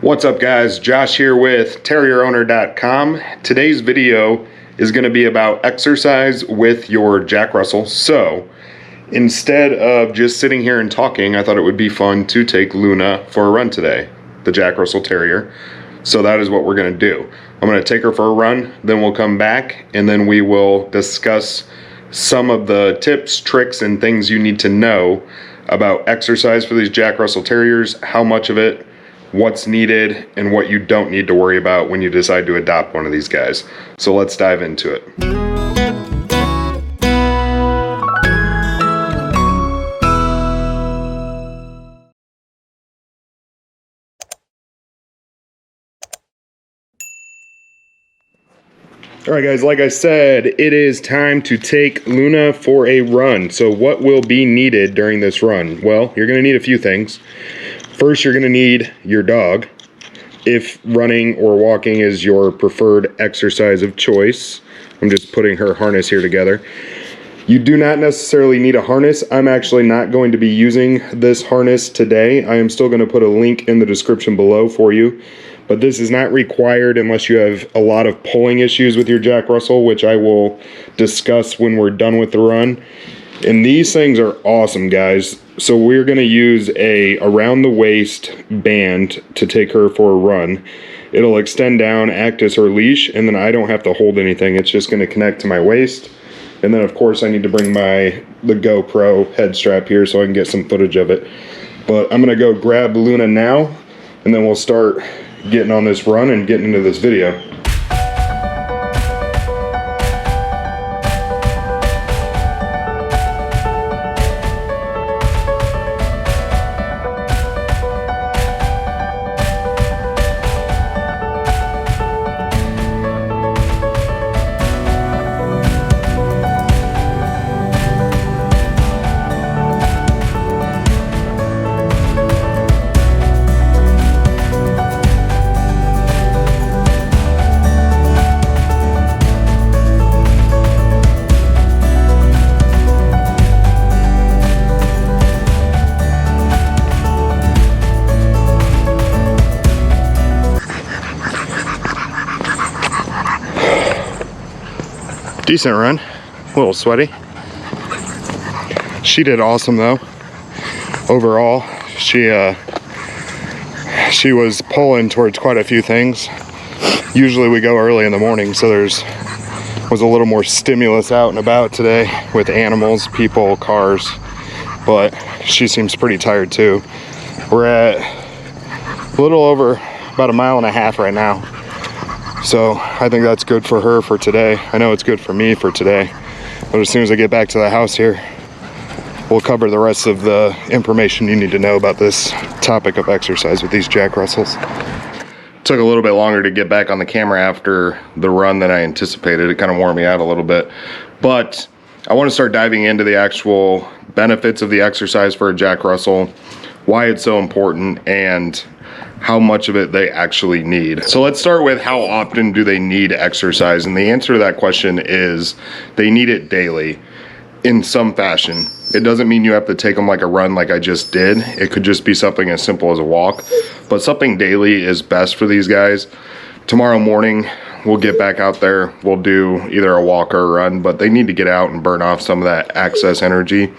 What's up guys, Josh here with TerrierOwner.com. Today's video is going to be about exercise with your Jack Russell. So instead of just sitting here and talking, I thought it would be fun to take Luna for a run today, the Jack Russell Terrier. So that is what we're going to do. I'm going to take her for a run, then we'll come back and then we will discuss some of the tips, tricks, and things you need to know about exercise for these Jack Russell Terriers, how much of it, what's needed, and what you don't need to worry about when you decide to adopt one of these guys. So let's dive into it. All right guys, like I said, it is time to take Luna for a run. So what will be needed during this run? Well, you're gonna need a few things. First, you're gonna need your dog, if running or walking is your preferred exercise of choice. I'm just putting her harness here together. You do not necessarily need a harness. I'm actually not going to be using this harness today. I am still gonna put a link in the description below for you. But this is not required unless you have a lot of pulling issues with your Jack Russell, which I will discuss when we're done with the run. And these things are awesome, guys. So we're gonna use a around the waist band to take her for a run. It'll extend down, act as her leash, and then I don't have to hold anything. It's just gonna connect to my waist. And then of course I need to bring the GoPro head strap here so I can get some footage of it. But I'm gonna go grab Luna now, and then we'll start getting on this run and getting into this video. Decent run, a little sweaty. She did awesome though. Overall, she was pulling towards quite a few things. Usually we go early in the morning, so was a little more stimulus out and about today with animals, people, cars, but she seems pretty tired too. We're at a little over about 1.5 miles right now. So I think that's good for her for today. I know it's good for me for today. But as soon as I get back to the house here, we'll cover the rest of the information you need to know about this topic of exercise with these Jack Russells. Took a little bit longer to get back on the camera after the run than I anticipated. It kind of wore me out a little bit. But I want to start diving into the actual benefits of the exercise for a Jack Russell, why it's so important, and how much of it they actually need. So let's start with how often do they need exercise? And the answer to that question is they need it daily in some fashion. It doesn't mean you have to take them like a run like I just did. It could just be something as simple as a walk, but something daily is best for these guys. Tomorrow morning, we'll get back out there. We'll do either a walk or a run, but they need to get out and burn off some of that excess energy.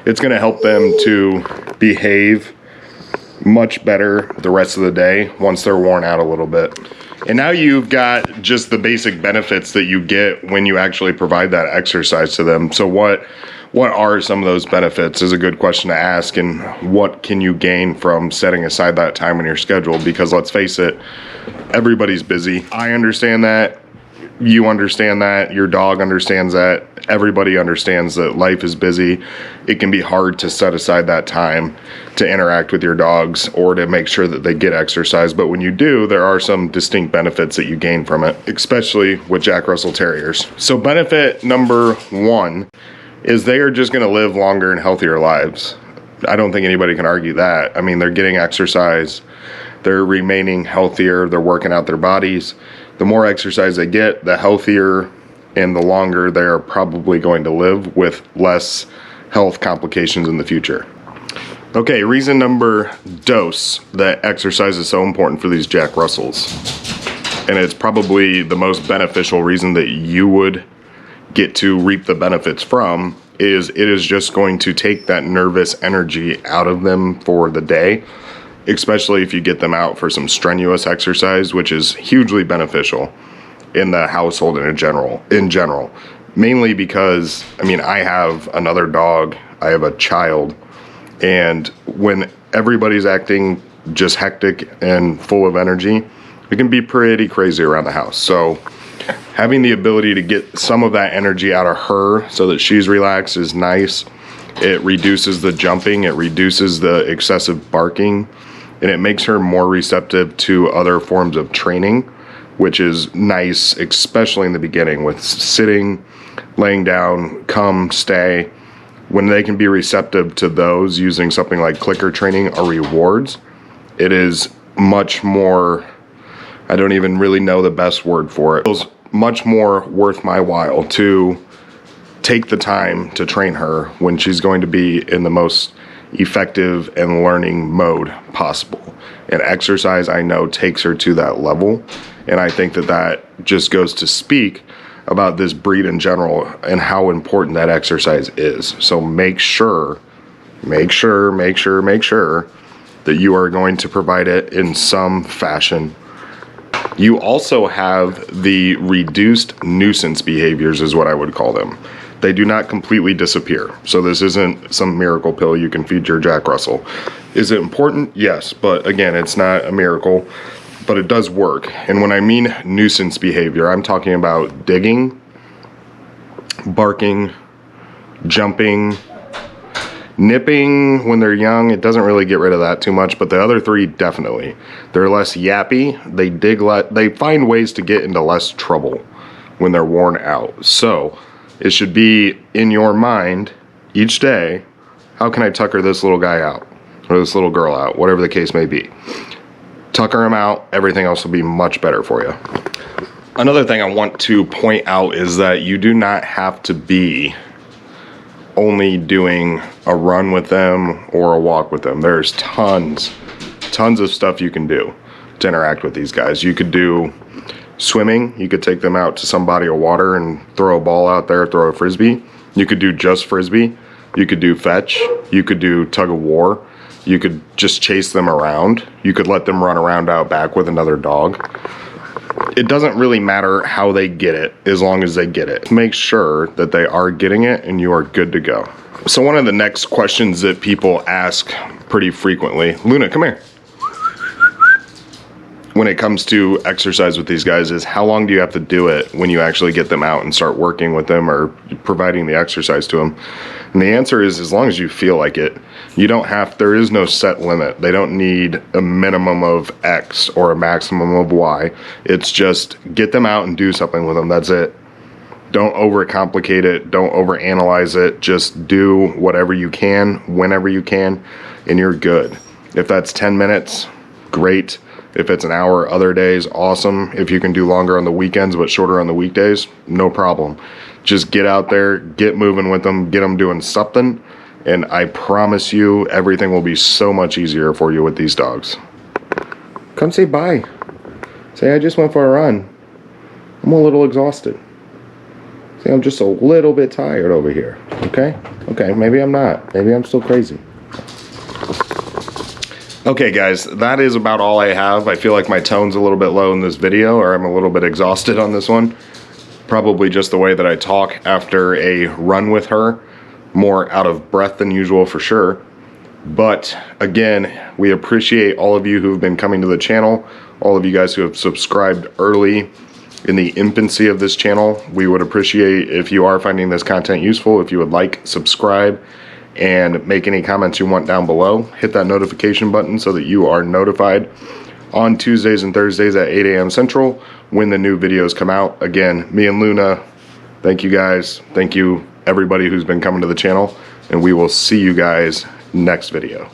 It's gonna help them to behave much better the rest of the day once they're worn out a little bit. And now you've got just the basic benefits that you get when you actually provide that exercise to them. So what are some of those benefits is a good question to ask, and what can you gain from setting aside that time in your schedule? Because let's face it, everybody's busy. I understand that. You understand that. Your dog understands that. Everybody understands that life is busy. It can be hard to set aside that time to interact with your dogs or to make sure that they get exercise. But when you do, there are some distinct benefits that you gain from it, especially with Jack Russell Terriers. So benefit number 1 is they are just going to live longer and healthier lives. I don't think anybody can argue that. I mean, they're getting exercise. They're remaining healthier. They're working out their bodies. The more exercise they get, the healthier and the longer they're probably going to live with less health complications in the future. Okay, reason number dos that exercise is so important for these Jack Russells, and it's probably the most beneficial reason that you would get to reap the benefits from, is it is just going to take that nervous energy out of them for the day, especially if you get them out for some strenuous exercise, which is hugely beneficial in the household in general. Mainly because, I mean, I have another dog, I have a child, and when everybody's acting just hectic and full of energy, it can be pretty crazy around the house. So having the ability to get some of that energy out of her so that she's relaxed is nice. It reduces the jumping, it reduces the excessive barking, and it makes her more receptive to other forms of training, which is nice, especially in the beginning with sitting, laying down, come, stay. When they can be receptive to those using something like clicker training or rewards, it is much more, I don't even really know the best word for it. It feels much more worth my while to take the time to train her when she's going to be in the most effective and learning mode possible. And exercise, I know, takes her to that level. And I think that that just goes to speak about this breed in general and how important that exercise is. So make sure that you are going to provide it in some fashion. You also have the reduced nuisance behaviors, is what I would call them. They do not completely disappear. So this isn't some miracle pill you can feed your Jack Russell. Is it important? Yes, but again, it's not a miracle, but it does work. And when I mean nuisance behavior, I'm talking about digging, barking, jumping, nipping when they're young. It doesn't really get rid of that too much, but the other three definitely. They're less yappy, they find ways to get into less trouble when they're worn out. So it should be in your mind each day, how can I tucker this little guy out or this little girl out, whatever the case may be. Tucker them out, everything else will be much better for you. Another thing I want to point out is that you do not have to be only doing a run with them or a walk with them. There's tons of stuff you can do to interact with these guys. You could do swimming. You could take them out to some body of water and throw a ball out there, throw a frisbee. You could do just frisbee. You could do fetch. You could do tug of war. You could just chase them around. You could let them run around out back with another dog. It doesn't really matter how they get it, as long as they get it. Make sure that they are getting it and you are good to go. So one of the next questions that people ask pretty frequently, Luna, come here. When it comes to exercise with these guys is how long do you have to do it when you actually get them out and start working with them or providing the exercise to them? And the answer is as long as you feel like it. You don't have, there is no set limit. They don't need a minimum of X or a maximum of Y. It's just get them out and do something with them. That's it. Don't overcomplicate it. Don't overanalyze it. Just do whatever you can, whenever you can, and you're good. If that's 10 minutes, great. If it's an hour other days, awesome. If you can do longer on the weekends but shorter on the weekdays, no problem. Just get out there, get moving with them, get them doing something, and I promise you everything will be so much easier for you with these dogs. Come say bye. Say I just went for a run. I'm a little exhausted. Say I'm just a little bit tired over here. Okay? Okay, maybe I'm not. Maybe I'm still crazy. Okay guys, that is about all I have. I feel like my tone's a little bit low in this video, or I'm a little bit exhausted on this one. Probably just the way that I talk after a run with her. More out of breath than usual for sure. But again, we appreciate all of you who've been coming to the channel, all of you guys who have subscribed early in the infancy of this channel. We would appreciate if you are finding this content useful, if you would like, subscribe, and make any comments you want down below. Hit that notification button so that you are notified on Tuesdays and Thursdays at 8 a.m. Central when the new videos come out. Again, me and Luna, thank you guys. Thank you everybody who's been coming to the channel, and we will see you guys next video.